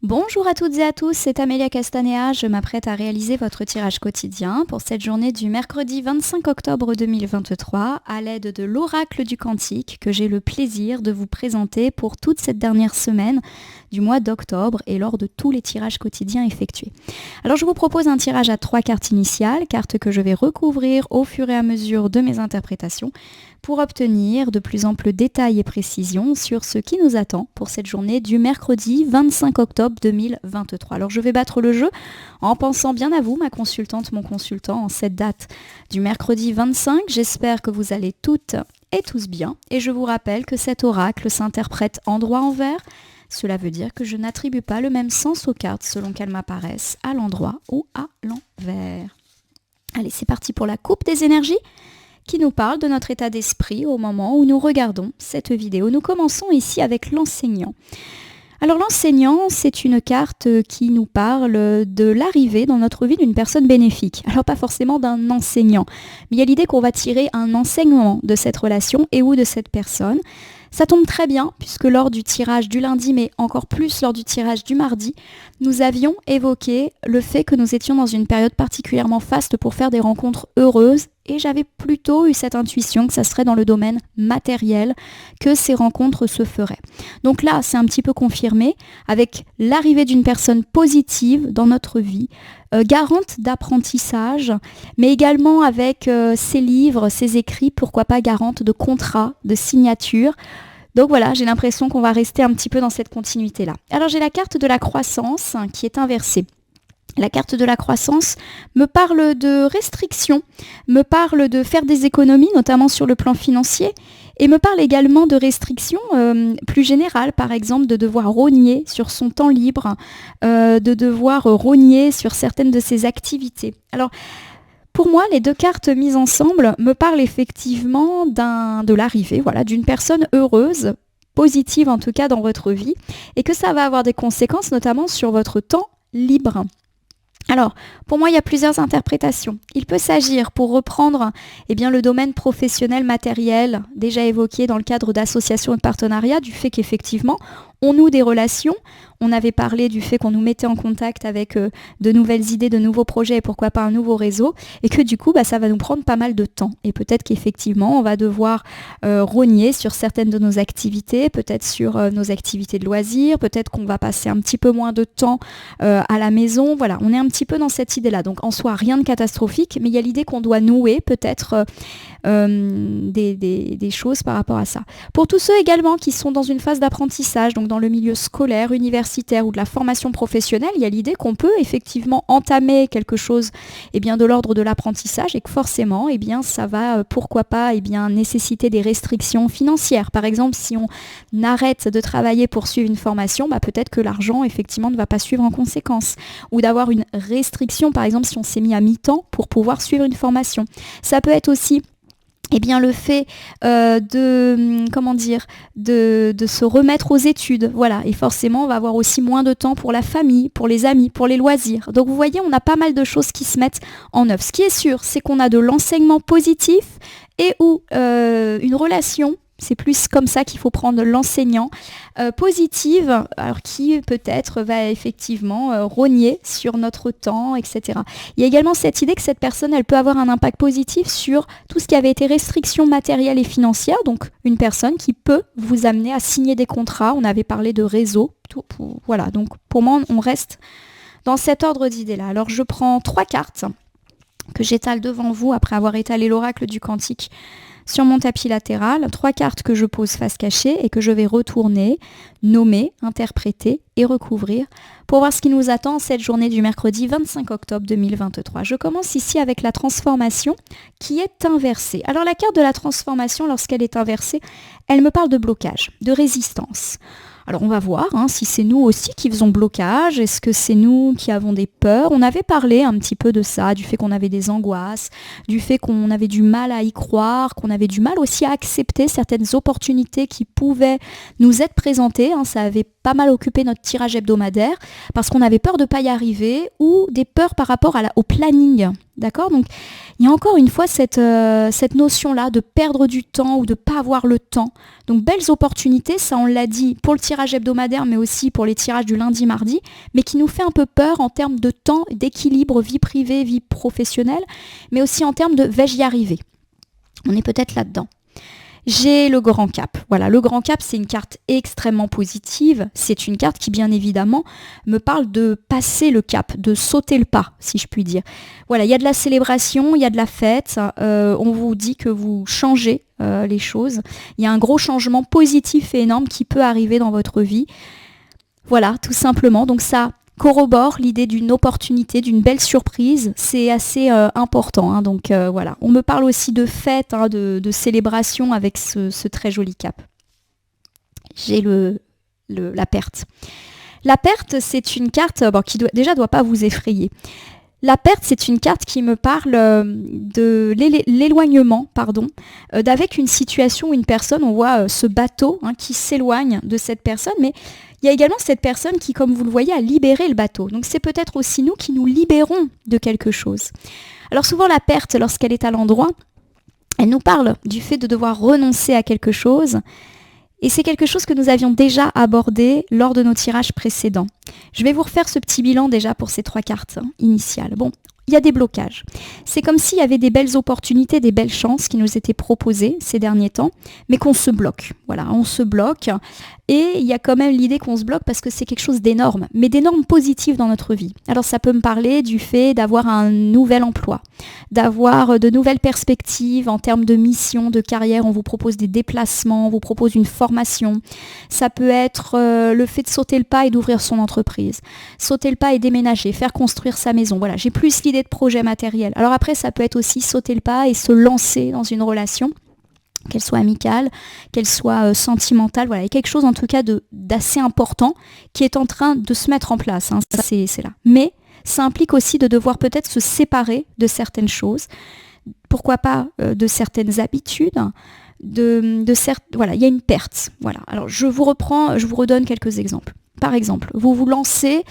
Bonjour à toutes et à tous, c'est Amélia Castanea. Je m'apprête à réaliser votre tirage quotidien pour cette journée du mercredi 25 octobre 2023 à l'aide de l'oracle du Cantique que j'ai le plaisir de vous présenter pour toute cette dernière semaine du mois d'octobre et lors de tous les tirages quotidiens effectués. Alors je vous propose un tirage à 3 cartes initiales, cartes que je vais recouvrir au fur et à mesure de mes interprétations pour obtenir de plus amples détails et précisions sur ce qui nous attend pour cette journée du mercredi 25 octobre 2023. Alors je vais battre le jeu en pensant bien à vous, ma consultante, mon consultant, en cette date du mercredi 25. J'espère que vous allez toutes et tous bien. Et je vous rappelle que cet oracle s'interprète en droit-envers. Cela veut dire que je n'attribue pas le même sens aux cartes selon qu'elles m'apparaissent à l'endroit ou à l'envers. Allez, c'est parti pour la coupe des énergies qui nous parle de notre état d'esprit au moment où nous regardons cette vidéo. Nous commençons ici avec l'enseignant. Alors l'enseignant, c'est une carte qui nous parle de l'arrivée dans notre vie d'une personne bénéfique. Alors pas forcément d'un enseignant, mais il y a l'idée qu'on va tirer un enseignement de cette relation et ou de cette personne. Ça tombe très bien puisque lors du tirage du lundi, mais encore plus lors du tirage du mardi, nous avions évoqué le fait que nous étions dans une période particulièrement faste pour faire des rencontres heureuses et j'avais plutôt eu cette intuition que ça serait dans le domaine matériel que ces rencontres se feraient. Donc là, c'est un petit peu confirmé avec l'arrivée d'une personne positive dans notre vie, garante d'apprentissage, mais également avec ses livres, ses écrits, pourquoi pas garante de contrats, de signatures. Donc voilà, j'ai l'impression qu'on va rester un petit peu dans cette continuité-là. Alors j'ai la carte de la croissance qui est inversée. La carte de la croissance me parle de restrictions, me parle de faire des économies, notamment sur le plan financier, et me parle également de restrictions plus générales, par exemple de devoir rogner sur son temps libre, de devoir rogner sur certaines de ses activités. Alors, pour moi, les deux cartes mises ensemble me parlent effectivement de l'arrivée, d'une personne heureuse, positive en tout cas dans votre vie, et que ça va avoir des conséquences notamment sur votre temps libre. Alors, pour moi, il y a plusieurs interprétations. Il peut s'agir, pour reprendre le domaine professionnel matériel déjà évoqué dans le cadre d'associations et de partenariats, du fait qu'effectivement, on noue des relations. On avait parlé du fait qu'on nous mettait en contact avec de nouvelles idées, de nouveaux projets et pourquoi pas un nouveau réseau. Et que du coup, ça va nous prendre pas mal de temps. Et peut-être qu'effectivement, on va devoir rogner sur certaines de nos activités, peut-être sur nos activités de loisirs, peut-être qu'on va passer un petit peu moins de temps à la maison. Voilà, on est un petit peu dans cette idée-là. Donc en soi, rien de catastrophique, mais il y a l'idée qu'on doit nouer peut-être des choses par rapport à ça. Pour tous ceux également qui sont dans une phase d'apprentissage, donc dans le milieu scolaire, universitaire ou de la formation professionnelle, il y a l'idée qu'on peut effectivement entamer quelque chose de l'ordre de l'apprentissage et que forcément ça va pourquoi pas nécessiter des restrictions financières. Par exemple, si on arrête de travailler pour suivre une formation, peut-être que l'argent effectivement ne va pas suivre en conséquence. Ou d'avoir une restriction, par exemple si on s'est mis à mi-temps pour pouvoir suivre une formation. Ça peut être aussi le fait de se remettre aux études, et forcément on va avoir aussi moins de temps pour la famille, pour les amis, pour les loisirs. Donc vous voyez, on a pas mal de choses qui se mettent en œuvre. Ce qui est sûr, c'est qu'on a de l'enseignement positif et ou une relation. C'est plus comme ça qu'il faut prendre l'enseignant positive, alors qui peut-être va effectivement rogner sur notre temps, etc. Il y a également cette idée que cette personne, elle peut avoir un impact positif sur tout ce qui avait été restriction matérielle et financière, donc une personne qui peut vous amener à signer des contrats. On avait parlé de réseau, donc pour moi, on reste dans cet ordre d'idées-là. Alors je prends 3 cartes que j'étale devant vous après avoir étalé l'oracle du Cantique sur mon tapis latéral, 3 cartes que je pose face cachée et que je vais retourner, nommer, interpréter et recouvrir pour voir ce qui nous attend cette journée du mercredi 25 octobre 2023. Je commence ici avec la transformation qui est inversée. Alors la carte de la transformation, lorsqu'elle est inversée, elle me parle de blocage, de résistance. Alors on va voir si c'est nous aussi qui faisons blocage, est-ce que c'est nous qui avons des peurs. On avait parlé un petit peu de ça, du fait qu'on avait des angoisses, du fait qu'on avait du mal à y croire, qu'on avait du mal aussi à accepter certaines opportunités qui pouvaient nous être présentées. Ça avait pas mal occupé notre tirage hebdomadaire parce qu'on avait peur de ne pas y arriver ou des peurs par rapport au planning D'accord ? Donc, il y a encore une fois cette notion-là de perdre du temps ou de ne pas avoir le temps. Donc, belles opportunités, ça on l'a dit pour le tirage hebdomadaire, mais aussi pour les tirages du lundi, mardi, mais qui nous fait un peu peur en termes de temps, d'équilibre, vie privée, vie professionnelle, mais aussi en termes de vais-je y arriver ? On est peut-être là-dedans. J'ai le grand cap. Voilà, le grand cap, c'est une carte extrêmement positive. C'est une carte qui, bien évidemment, me parle de passer le cap, de sauter le pas, si je puis dire. Voilà, il y a de la célébration, il y a de la fête. On vous dit que vous changez les choses. Il y a un gros changement positif et énorme qui peut arriver dans votre vie. Voilà, tout simplement. Donc ça corrobore l'idée d'une opportunité, d'une belle surprise. C'est assez important. Hein. Donc voilà, on me parle aussi de fête, hein, de célébration avec ce très joli cap. J'ai la perte. La perte, c'est une carte qui doit pas vous effrayer. La perte, c'est une carte qui me parle de l'éloignement, d'avec une situation où une personne, on voit ce bateau qui s'éloigne de cette personne, mais il y a également cette personne qui, comme vous le voyez, a libéré le bateau. Donc c'est peut-être aussi nous qui nous libérons de quelque chose. Alors souvent la perte, lorsqu'elle est à l'endroit, elle nous parle du fait de devoir renoncer à quelque chose. Et c'est quelque chose que nous avions déjà abordé lors de nos tirages précédents. Je vais vous refaire ce petit bilan déjà pour ces 3 cartes initiales. Bon, il y a des blocages. C'est comme s'il y avait des belles opportunités, des belles chances qui nous étaient proposées ces derniers temps, mais qu'on se bloque. Voilà, on se bloque. Et il y a quand même l'idée qu'on se bloque parce que c'est quelque chose d'énorme, mais d'énorme positif dans notre vie. Alors ça peut me parler du fait d'avoir un nouvel emploi, d'avoir de nouvelles perspectives en termes de mission, de carrière. On vous propose des déplacements, on vous propose une formation. Ça peut être le fait de sauter le pas et d'ouvrir son entreprise. Sauter le pas et déménager, faire construire sa maison. Voilà, j'ai plus l'idée de projet matériel. Alors après, ça peut être aussi sauter le pas et se lancer dans une relation, qu'elle soit amicale, qu'elle soit sentimentale. Voilà, il y a quelque chose en tout cas d'assez important qui est en train de se mettre en place. Hein. Ça, c'est là. Mais ça implique aussi de devoir peut-être se séparer de certaines choses. Pourquoi pas de certaines habitudes. Voilà, il y a une perte. Voilà. Alors je vous redonne quelques exemples. Par exemple, vous vous lancez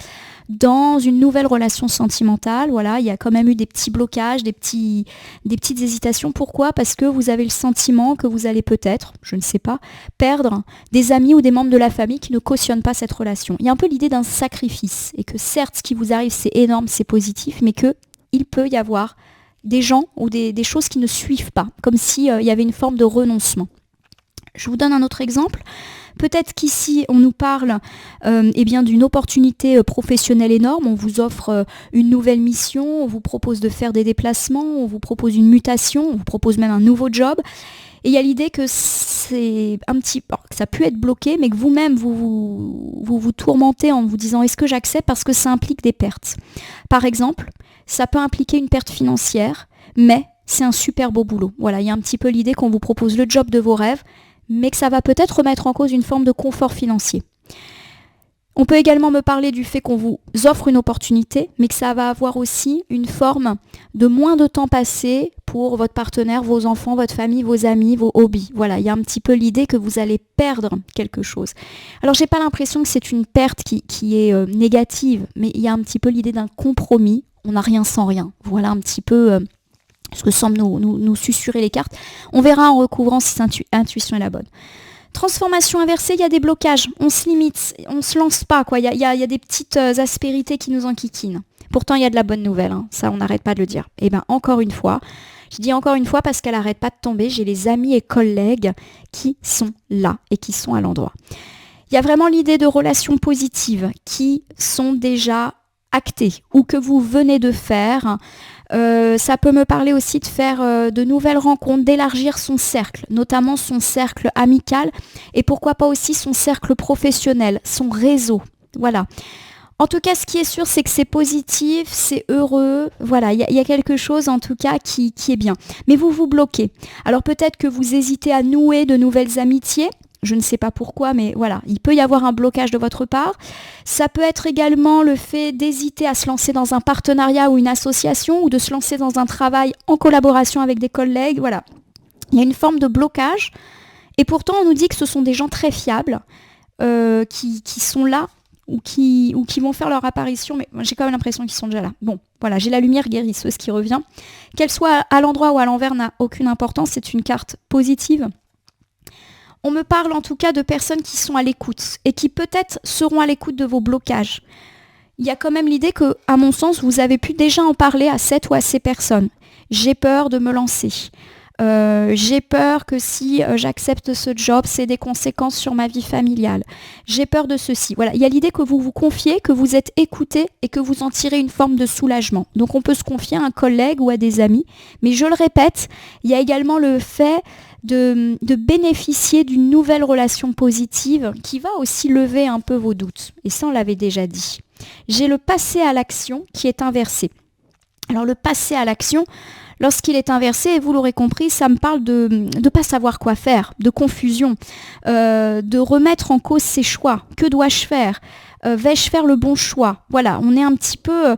dans une nouvelle relation sentimentale, voilà, il y a quand même eu des petits blocages, des petites hésitations. Pourquoi ? Parce que vous avez le sentiment que vous allez peut-être, je ne sais pas, perdre des amis ou des membres de la famille qui ne cautionnent pas cette relation. Il y a un peu l'idée d'un sacrifice et que certes, ce qui vous arrive, c'est énorme, c'est positif, mais qu'il peut y avoir des gens ou des choses qui ne suivent pas, comme s'il y avait une forme de renoncement. Je vous donne un autre exemple. Peut-être qu'ici, on nous parle d'une opportunité professionnelle énorme. On vous offre une nouvelle mission, on vous propose de faire des déplacements, on vous propose une mutation, on vous propose même un nouveau job. Et il y a l'idée que c'est que ça peut être bloqué, mais que vous-même, vous tourmentez en vous disant « est-ce que j'accepte ?» parce que ça implique des pertes. Par exemple, ça peut impliquer une perte financière, mais c'est un super beau boulot. Voilà, il y a un petit peu l'idée qu'on vous propose le job de vos rêves, mais que ça va peut-être remettre en cause une forme de confort financier. On peut également me parler du fait qu'on vous offre une opportunité, mais que ça va avoir aussi une forme de moins de temps passé pour votre partenaire, vos enfants, votre famille, vos amis, vos hobbies. Voilà, il y a un petit peu l'idée que vous allez perdre quelque chose. Alors, j'ai pas l'impression que c'est une perte qui est négative, mais il y a un petit peu l'idée d'un compromis. On n'a rien sans rien. Voilà un petit peu ce que semblent nous susurrer les cartes. On verra en recouvrant si cette intuition est la bonne. Transformation inversée, il y a des blocages. On se limite, on se lance pas, quoi. Il y a des petites aspérités qui nous enquiquinent. Pourtant, il y a de la bonne nouvelle. Hein. Ça, on n'arrête pas de le dire. Et bien, encore une fois, je dis encore une fois parce qu'elle n'arrête pas de tomber. J'ai les amis et collègues qui sont là et qui sont à l'endroit. Il y a vraiment l'idée de relations positives qui sont déjà actées ou que vous venez de faire. Ça peut me parler aussi de faire de nouvelles rencontres, d'élargir son cercle, notamment son cercle amical et pourquoi pas aussi son cercle professionnel, son réseau. Voilà. En tout cas, ce qui est sûr, c'est que c'est positif, c'est heureux. Voilà, il y a quelque chose en tout cas qui est bien. Mais vous vous bloquez. Alors peut-être que vous hésitez à nouer de nouvelles amitiés. Je ne sais pas pourquoi, mais voilà, il peut y avoir un blocage de votre part. Ça peut être également le fait d'hésiter à se lancer dans un partenariat ou une association ou de se lancer dans un travail en collaboration avec des collègues. Voilà, il y a une forme de blocage. Et pourtant, on nous dit que ce sont des gens très fiables qui sont là ou qui vont faire leur apparition, mais j'ai quand même l'impression qu'ils sont déjà là. Bon, voilà, j'ai la lumière guérisseuse qui revient. Qu'elle soit à l'endroit ou à l'envers n'a aucune importance, c'est une carte positive. On me parle en tout cas de personnes qui sont à l'écoute et qui peut-être seront à l'écoute de vos blocages. Il y a quand même l'idée que, à mon sens, vous avez pu déjà en parler à cette ou à ces personnes. J'ai peur de me lancer. J'ai peur que si j'accepte ce job, c'est des conséquences sur ma vie familiale. J'ai peur de ceci. Voilà, il y a l'idée que vous vous confiez, que vous êtes écouté et que vous en tirez une forme de soulagement. Donc on peut se confier à un collègue ou à des amis. Mais je le répète, il y a également le fait de bénéficier d'une nouvelle relation positive qui va aussi lever un peu vos doutes. Et ça, on l'avait déjà dit. J'ai le passé à l'action qui est inversé. Alors le passé à l'action, lorsqu'il est inversé, et vous l'aurez compris, ça me parle de ne pas savoir quoi faire, de confusion, de remettre en cause ses choix. Que dois-je faire ? Vais-je faire le bon choix ? Voilà, on est un petit peu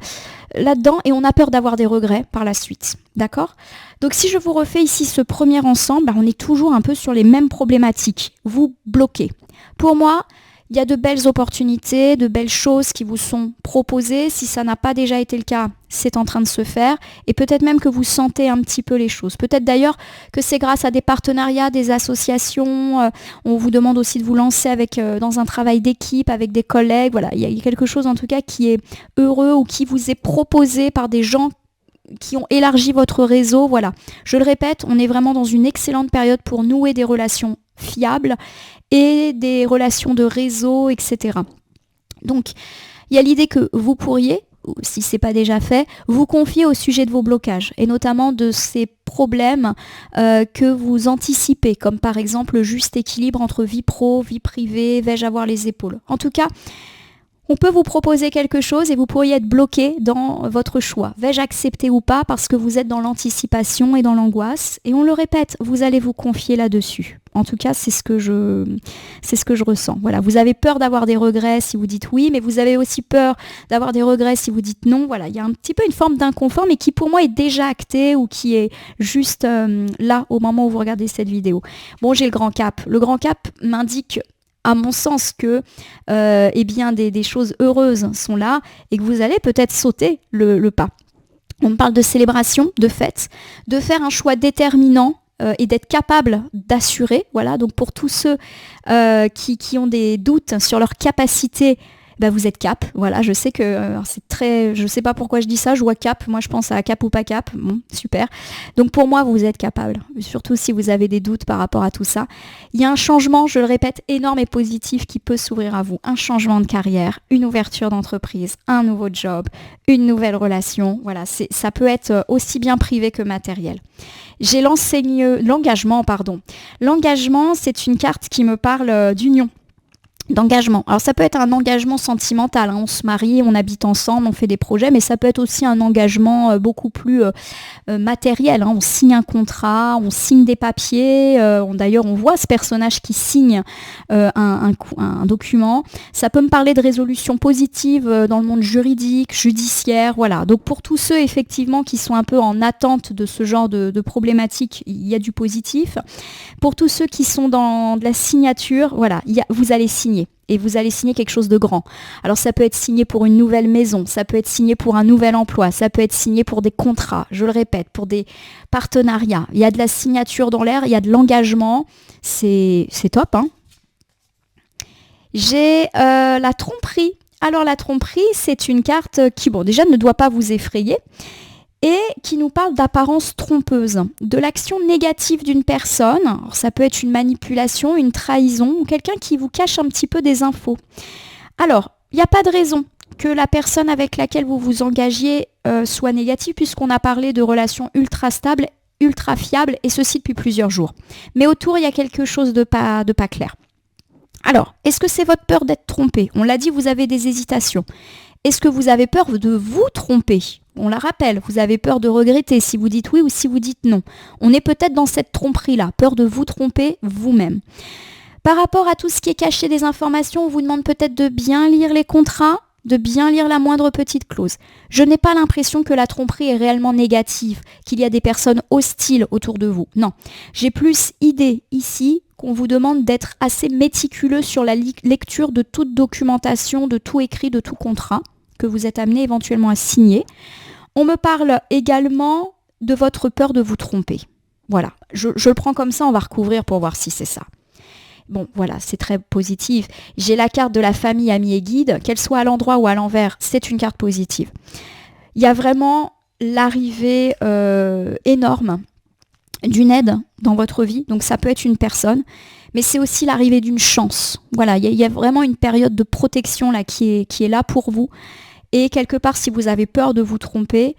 là-dedans et on a peur d'avoir des regrets par la suite. D'accord ? Donc si je vous refais ici ce premier ensemble, on est toujours un peu sur les mêmes problématiques. Vous bloquez. Pour moi, il y a de belles opportunités, de belles choses qui vous sont proposées. Si ça n'a pas déjà été le cas, c'est en train de se faire. Et peut-être même que vous sentez un petit peu les choses. Peut-être d'ailleurs que c'est grâce à des partenariats, des associations. On vous demande aussi de vous lancer dans un travail d'équipe avec des collègues. Voilà, il y a quelque chose en tout cas qui est heureux ou qui vous est proposé par des gens qui ont élargi votre réseau. Voilà, je le répète, on est vraiment dans une excellente période pour nouer des relations fiables et des relations de réseau, etc. Donc, il y a l'idée que vous pourriez, si ce n'est pas déjà fait, vous confier au sujet de vos blocages, et notamment de ces problèmes que vous anticipez, comme par exemple le juste équilibre entre vie pro, vie privée, vais-je avoir les épaules. En tout cas, on peut vous proposer quelque chose et vous pourriez être bloqué dans votre choix. Vais-je accepter ou pas parce que vous êtes dans l'anticipation et dans l'angoisse. Et on le répète, vous allez vous confier là-dessus. En tout cas, c'est ce que je ressens. Voilà, vous avez peur d'avoir des regrets si vous dites oui, mais vous avez aussi peur d'avoir des regrets si vous dites non. Voilà, il y a un petit peu une forme d'inconfort, mais qui pour moi est déjà acté ou qui est juste là au moment où vous regardez cette vidéo. Bon, j'ai le grand cap. Le grand cap m'indique à mon sens que des choses heureuses sont là et que vous allez peut-être sauter le pas. On me parle de célébration, de fête, de faire un choix déterminant et d'être capable d'assurer. Voilà, donc pour tous ceux qui ont des doutes sur leur capacité, vous êtes cap. Voilà, je sais que c'est très... Je sais pas pourquoi je dis ça, je vois cap. Moi, je pense à cap ou pas cap. Bon, super. Donc pour moi, vous êtes capable. Surtout si vous avez des doutes par rapport à tout ça. Il y a un changement, je le répète, énorme et positif qui peut s'ouvrir à vous. Un changement de carrière, une ouverture d'entreprise, un nouveau job, une nouvelle relation. Voilà, ça peut être aussi bien privé que matériel. J'ai l'engagement, pardon. L'engagement, c'est une carte qui me parle d'union. D'engagement. Alors ça peut être un engagement sentimental, on se marie, on habite ensemble, on fait des projets, mais ça peut être aussi un engagement beaucoup plus matériel. On signe un contrat, on signe des papiers, d'ailleurs on voit ce personnage qui signe un document. Ça peut me parler de résolution positive dans le monde juridique, judiciaire, voilà. Donc pour tous ceux effectivement qui sont un peu en attente de ce genre de problématiques, il y a du positif. Pour tous ceux qui sont dans de la signature, voilà, vous allez signer. Et vous allez signer quelque chose de grand. Alors ça peut être signé pour une nouvelle maison, ça peut être signé pour un nouvel emploi, ça peut être signé pour des contrats, je le répète, pour des partenariats. Il y a de la signature dans l'air, il y a de l'engagement, c'est top. Hein. J'ai la tromperie. Alors la tromperie, c'est une carte qui, déjà ne doit pas vous effrayer, et qui nous parle d'apparence trompeuse, de l'action négative d'une personne. Alors, ça peut être une manipulation, une trahison, ou quelqu'un qui vous cache un petit peu des infos. Alors, il n'y a pas de raison que la personne avec laquelle vous vous engagiez soit négative, puisqu'on a parlé de relations ultra stables, ultra fiables, et ceci depuis plusieurs jours. Mais autour, il y a quelque chose de pas clair. Alors, est-ce que c'est votre peur d'être trompé ? On l'a dit, vous avez des hésitations. Est-ce que vous avez peur de vous tromper ? On la rappelle, vous avez peur de regretter si vous dites oui ou si vous dites non. On est peut-être dans cette tromperie-là, peur de vous tromper vous-même. Par rapport à tout ce qui est caché des informations, on vous demande peut-être de bien lire les contrats, de bien lire la moindre petite clause. Je n'ai pas l'impression que la tromperie est réellement négative, qu'il y a des personnes hostiles autour de vous. Non, j'ai plus idée ici qu'on vous demande d'être assez méticuleux sur la lecture de toute documentation, de tout écrit, de tout contrat que vous êtes amené éventuellement à signer. On me parle également de votre peur de vous tromper. Voilà, je le prends comme ça, on va recouvrir pour voir si c'est ça. Bon, voilà, c'est très positif. J'ai la carte de la famille, amis et guide, qu'elle soit à l'endroit ou à l'envers, c'est une carte positive. Il y a vraiment l'arrivée énorme d'une aide dans votre vie, donc ça peut être une personne, mais c'est aussi l'arrivée d'une chance. Voilà, il y a vraiment une période de protection là qui est là pour vous, et quelque part, si vous avez peur de vous tromper,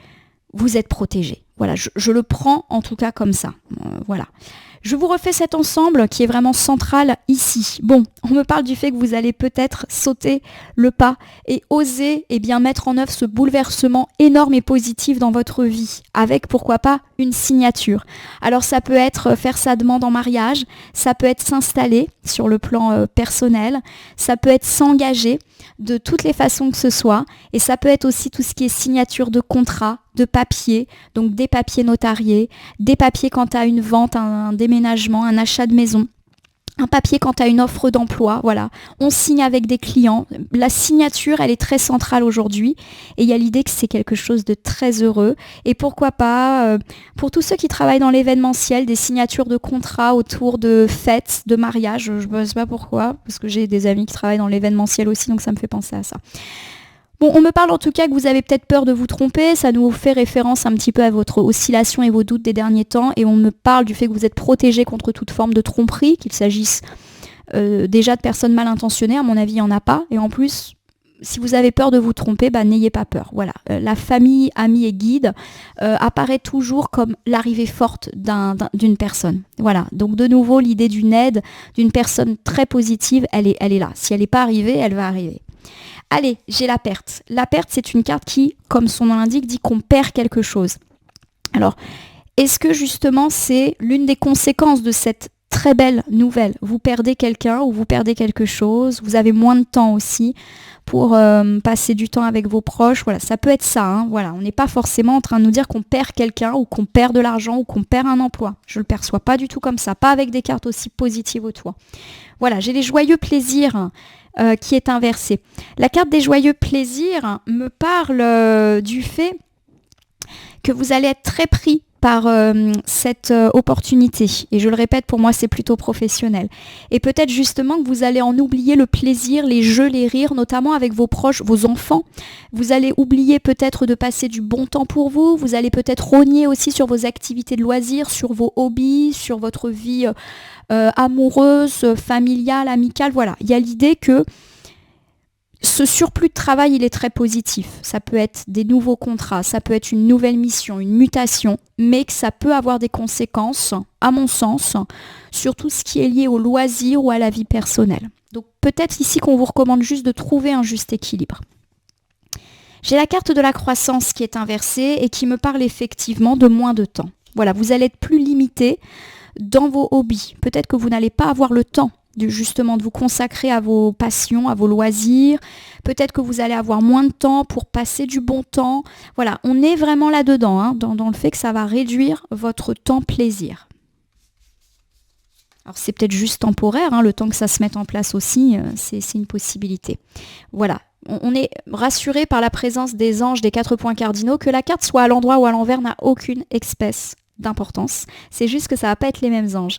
vous êtes protégé. Voilà, je le prends en tout cas comme ça. Voilà. Je vous refais cet ensemble qui est vraiment central ici. Bon, on me parle du fait que vous allez peut-être sauter le pas et oser mettre en œuvre ce bouleversement énorme et positif dans votre vie, avec pourquoi pas une signature. Alors ça peut être faire sa demande en mariage, ça peut être s'installer sur le plan personnel, ça peut être s'engager de toutes les façons que ce soit, et ça peut être aussi tout ce qui est signature de contrat, de papiers, donc des papiers notariés, des papiers quant à une vente, un déménagement, un achat de maison, un papier quant à une offre d'emploi, voilà. On signe avec des clients. La signature, elle est très centrale aujourd'hui et il y a l'idée que c'est quelque chose de très heureux. Et pourquoi pas, pour tous ceux qui travaillent dans l'événementiel, des signatures de contrats autour de fêtes, de mariages, je ne sais pas pourquoi, parce que j'ai des amis qui travaillent dans l'événementiel aussi, donc ça me fait penser à ça. Bon, on me parle en tout cas que vous avez peut-être peur de vous tromper, ça nous fait référence un petit peu à votre oscillation et vos doutes des derniers temps, et on me parle du fait que vous êtes protégé contre toute forme de tromperie, qu'il s'agisse déjà de personnes mal intentionnées, à mon avis il n'y en a pas, et en plus, si vous avez peur de vous tromper, n'ayez pas peur. Voilà, la famille, amis et guides apparaît toujours comme l'arrivée forte d'une personne. Voilà, donc de nouveau, l'idée d'une aide, d'une personne très positive, elle est là. Si elle n'est pas arrivée, elle va arriver. Allez, j'ai la perte. La perte, c'est une carte qui, comme son nom l'indique, dit qu'on perd quelque chose. Alors, est-ce que justement c'est l'une des conséquences de cette très belle nouvelle? Vous perdez quelqu'un ou vous perdez quelque chose, vous avez moins de temps aussi pour passer du temps avec vos proches. Voilà, ça peut être ça. Hein. Voilà, on n'est pas forcément en train de nous dire qu'on perd quelqu'un ou qu'on perd de l'argent ou qu'on perd un emploi. Je ne le perçois pas du tout comme ça, pas avec des cartes aussi positives autour. Voilà, j'ai les joyeux plaisirs qui est inversée. La carte des joyeux plaisirs me parle du fait que vous allez être très pris par cette opportunité. Et je le répète, pour moi, c'est plutôt professionnel. Et peut-être justement que vous allez en oublier le plaisir, les jeux, les rires, notamment avec vos proches, vos enfants. Vous allez oublier peut-être de passer du bon temps pour vous. Vous allez peut-être rogner aussi sur vos activités de loisirs, sur vos hobbies, sur votre vie amoureuse, familiale, amicale. Voilà, il y a l'idée que ce surplus de travail, il est très positif. Ça peut être des nouveaux contrats, ça peut être une nouvelle mission, une mutation, mais que ça peut avoir des conséquences, à mon sens, sur tout ce qui est lié au loisir ou à la vie personnelle. Donc peut-être ici qu'on vous recommande juste de trouver un juste équilibre. J'ai la carte de la croissance qui est inversée et qui me parle effectivement de moins de temps. Voilà, vous allez être plus limité dans vos hobbies. Peut-être que vous n'allez pas avoir le temps justement de vous consacrer à vos passions, à vos loisirs. Peut-être que vous allez avoir moins de temps pour passer du bon temps. Voilà, on est vraiment là-dedans, hein, dans le fait que ça va réduire votre temps plaisir. Alors c'est peut-être juste temporaire, hein, le temps que ça se mette en place aussi, c'est une possibilité. Voilà, on est rassuré par la présence des anges des 4 points cardinaux. Que la carte soit à l'endroit ou à l'envers n'a aucune espèce d'importance. C'est juste que ça ne va pas être les mêmes anges.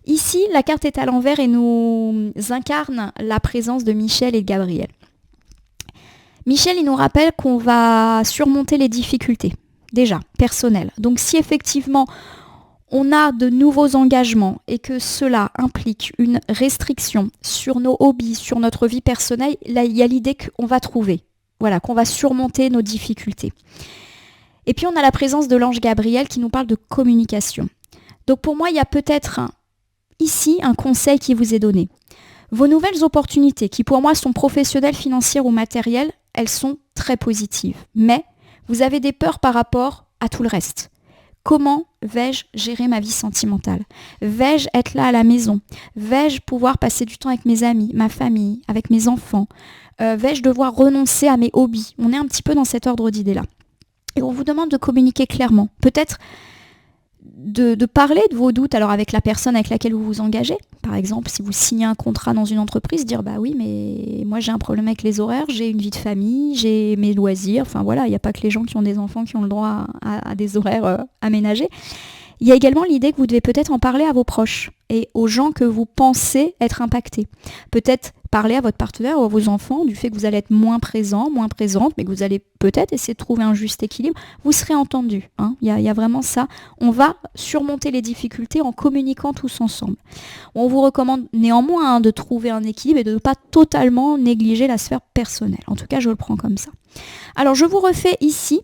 Ici, la carte est à l'envers et nous incarne la présence de Michel et de Gabriel. Michel, il nous rappelle qu'on va surmonter les difficultés, déjà, personnelles. Donc si effectivement on a de nouveaux engagements et que cela implique une restriction sur nos hobbies, sur notre vie personnelle, là, il y a l'idée qu'on va trouver, voilà, qu'on va surmonter nos difficultés. Et puis on a la présence de l'ange Gabriel qui nous parle de communication. Donc pour moi, il y a peut-être ici un conseil qui vous est donné. Vos nouvelles opportunités, qui pour moi sont professionnelles, financières ou matérielles, elles sont très positives. Mais vous avez des peurs par rapport à tout le reste. Comment vais-je gérer ma vie sentimentale? Vais-je être là à la maison? Vais-je pouvoir passer du temps avec mes amis, ma famille, avec mes enfants? Vais-je devoir renoncer à mes hobbies? On est un petit peu dans cet ordre d'idées-là. Et on vous demande de communiquer clairement. Peut-être de parler de vos doutes alors avec la personne avec laquelle vous vous engagez. Par exemple, si vous signez un contrat dans une entreprise, dire bah oui, mais moi j'ai un problème avec les horaires, j'ai une vie de famille, j'ai mes loisirs, enfin voilà, il n'y a pas que les gens qui ont des enfants qui ont le droit à des horaires aménagés. Il y a également l'idée que vous devez peut-être en parler à vos proches et aux gens que vous pensez être impactés. Peut-être parler à votre partenaire ou à vos enfants du fait que vous allez être moins présent, moins présente, mais que vous allez peut-être essayer de trouver un juste équilibre. Vous serez entendu. Il y a vraiment ça. On va surmonter les difficultés en communiquant tous ensemble. On vous recommande néanmoins de trouver un équilibre et de ne pas totalement négliger la sphère personnelle. En tout cas, je le prends comme ça. Alors, je vous refais ici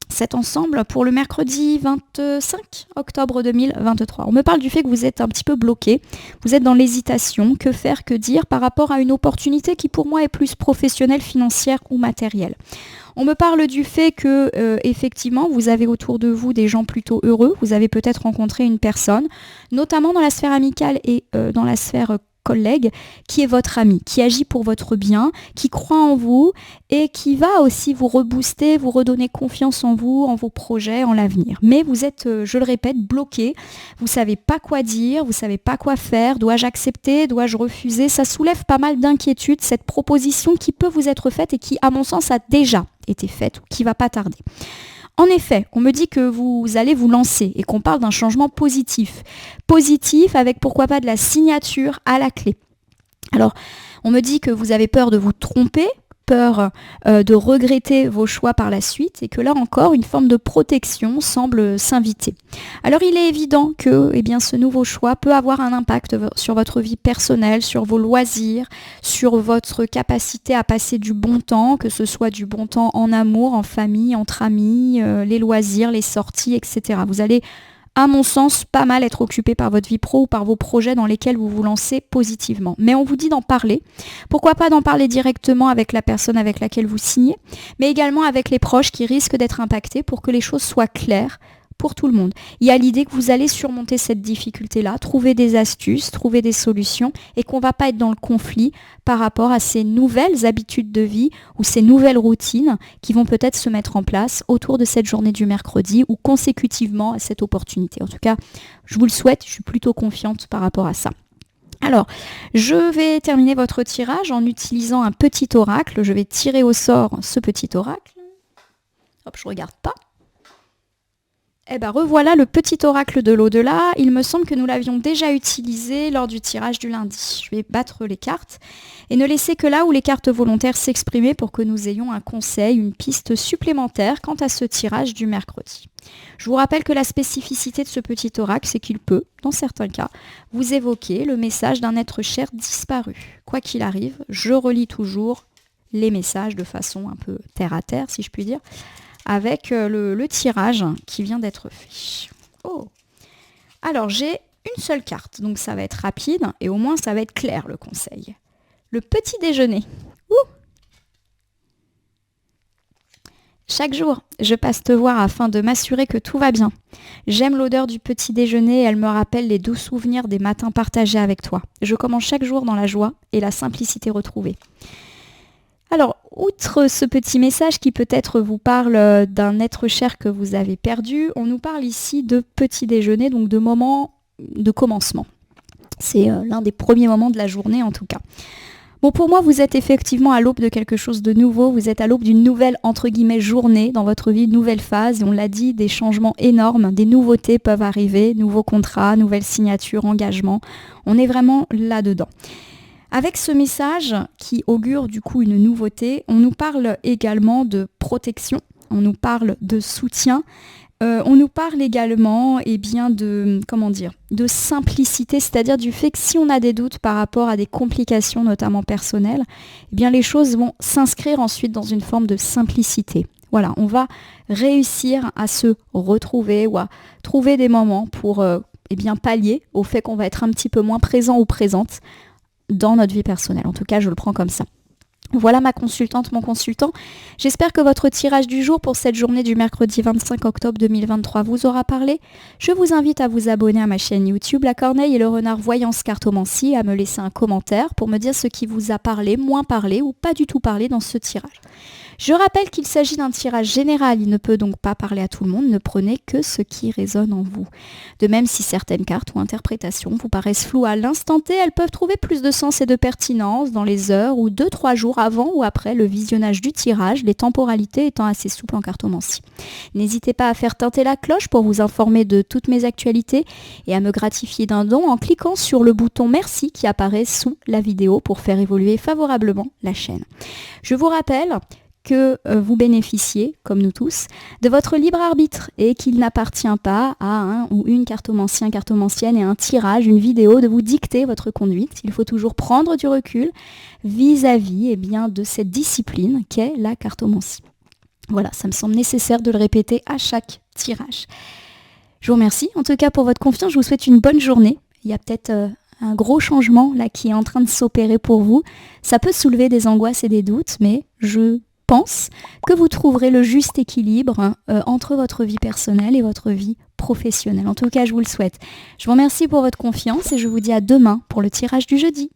cet ensemble pour le mercredi 25 octobre 2023. On me parle du fait que vous êtes un petit peu bloqué, vous êtes dans l'hésitation, que faire, que dire par rapport à une opportunité qui pour moi est plus professionnelle, financière ou matérielle. On me parle du fait que, effectivement, vous avez autour de vous des gens plutôt heureux, vous avez peut-être rencontré une personne, notamment dans la sphère amicale et dans la sphère collègue, qui est votre ami, qui agit pour votre bien, qui croit en vous et qui va aussi vous rebooster, vous redonner confiance en vous, en vos projets, en l'avenir. Mais vous êtes, je le répète, bloqué, vous ne savez pas quoi dire, vous ne savez pas quoi faire, dois-je accepter, dois-je refuser? Ça soulève pas mal d'inquiétudes, cette proposition qui peut vous être faite et qui, à mon sens, a déjà été faite ou qui ne va pas tarder. En effet, on me dit que vous allez vous lancer et qu'on parle d'un changement positif. Positif avec pourquoi pas de la signature à la clé. Alors, on me dit que vous avez peur de vous tromper, peur de regretter vos choix par la suite et que là encore, une forme de protection semble s'inviter. Alors, il est évident que ce nouveau choix peut avoir un impact sur votre vie personnelle, sur vos loisirs, sur votre capacité à passer du bon temps, que ce soit du bon temps en amour, en famille, entre amis, les loisirs, les sorties, etc. Vous allez, à mon sens, pas mal être occupé par votre vie pro ou par vos projets dans lesquels vous vous lancez positivement. Mais on vous dit d'en parler. Pourquoi pas d'en parler directement avec la personne avec laquelle vous signez, mais également avec les proches qui risquent d'être impactés pour que les choses soient claires pour tout le monde. Il y a l'idée que vous allez surmonter cette difficulté-là, trouver des astuces, trouver des solutions et qu'on ne va pas être dans le conflit par rapport à ces nouvelles habitudes de vie ou ces nouvelles routines qui vont peut-être se mettre en place autour de cette journée du mercredi ou consécutivement à cette opportunité. En tout cas, je vous le souhaite, je suis plutôt confiante par rapport à ça. Alors, je vais terminer votre tirage en utilisant un petit oracle. Je vais tirer au sort ce petit oracle. Hop, je ne regarde pas. Eh bien, revoilà le petit oracle de l'au-delà. Il me semble que nous l'avions déjà utilisé lors du tirage du lundi. Je vais battre les cartes et ne laisser que là où les cartes volontaires s'exprimer pour que nous ayons un conseil, une piste supplémentaire quant à ce tirage du mercredi. Je vous rappelle que la spécificité de ce petit oracle, c'est qu'il peut, dans certains cas, vous évoquer le message d'un être cher disparu. Quoi qu'il arrive, je relis toujours les messages de façon un peu terre à terre, si je puis dire, avec le tirage qui vient d'être fait. Oh. Alors, j'ai une seule carte, donc ça va être rapide et au moins ça va être clair le conseil. Le petit déjeuner. Ouh. Chaque jour, je passe te voir afin de m'assurer que tout va bien. J'aime l'odeur du petit déjeuner et elle me rappelle les doux souvenirs des matins partagés avec toi. Je commence chaque jour dans la joie et la simplicité retrouvée. Alors, outre ce petit message qui peut-être vous parle d'un être cher que vous avez perdu, on nous parle ici de petit déjeuner, donc de moments de commencement. C'est l'un des premiers moments de la journée en tout cas. Bon, pour moi, vous êtes effectivement à l'aube de quelque chose de nouveau, vous êtes à l'aube d'une nouvelle, entre guillemets, journée dans votre vie, une nouvelle phase, et on l'a dit, des changements énormes, des nouveautés peuvent arriver, nouveaux contrats, nouvelles signatures, engagements, on est vraiment là-dedans. Avec ce message qui augure du coup une nouveauté, on nous parle également de protection, on nous parle de soutien, on nous parle également de simplicité, c'est-à-dire du fait que si on a des doutes par rapport à des complications notamment personnelles, les choses vont s'inscrire ensuite dans une forme de simplicité. Voilà, on va réussir à se retrouver ou à trouver des moments pour pallier au fait qu'on va être un petit peu moins présent ou présente dans notre vie personnelle. En tout cas, je le prends comme ça. Voilà ma consultante, mon consultant. J'espère que votre tirage du jour pour cette journée du mercredi 25 octobre 2023 vous aura parlé. Je vous invite à vous abonner à ma chaîne YouTube La Corneille et le Renard Voyance Cartomancie et à me laisser un commentaire pour me dire ce qui vous a parlé, moins parlé ou pas du tout parlé dans ce tirage. Je rappelle qu'il s'agit d'un tirage général, il ne peut donc pas parler à tout le monde, ne prenez que ce qui résonne en vous. De même, si certaines cartes ou interprétations vous paraissent floues à l'instant T, elles peuvent trouver plus de sens et de pertinence dans les heures ou 2-3 jours avant ou après le visionnage du tirage, les temporalités étant assez souples en cartomancie. N'hésitez pas à faire teinter la cloche pour vous informer de toutes mes actualités et à me gratifier d'un don en cliquant sur le bouton merci qui apparaît sous la vidéo pour faire évoluer favorablement la chaîne. Je vous rappelle que vous bénéficiez, comme nous tous, de votre libre arbitre et qu'il n'appartient pas à un ou une cartomancien, cartomancienne et un tirage, une vidéo de vous dicter votre conduite. Il faut toujours prendre du recul vis-à-vis de cette discipline qu'est la cartomancie. Voilà, ça me semble nécessaire de le répéter à chaque tirage. Je vous remercie en tout cas pour votre confiance, je vous souhaite une bonne journée. Il y a peut-être un gros changement là qui est en train de s'opérer pour vous. Ça peut soulever des angoisses et des doutes, mais je pense que vous trouverez le juste équilibre entre votre vie personnelle et votre vie professionnelle. En tout cas, je vous le souhaite. Je vous remercie pour votre confiance et je vous dis à demain pour le tirage du jeudi.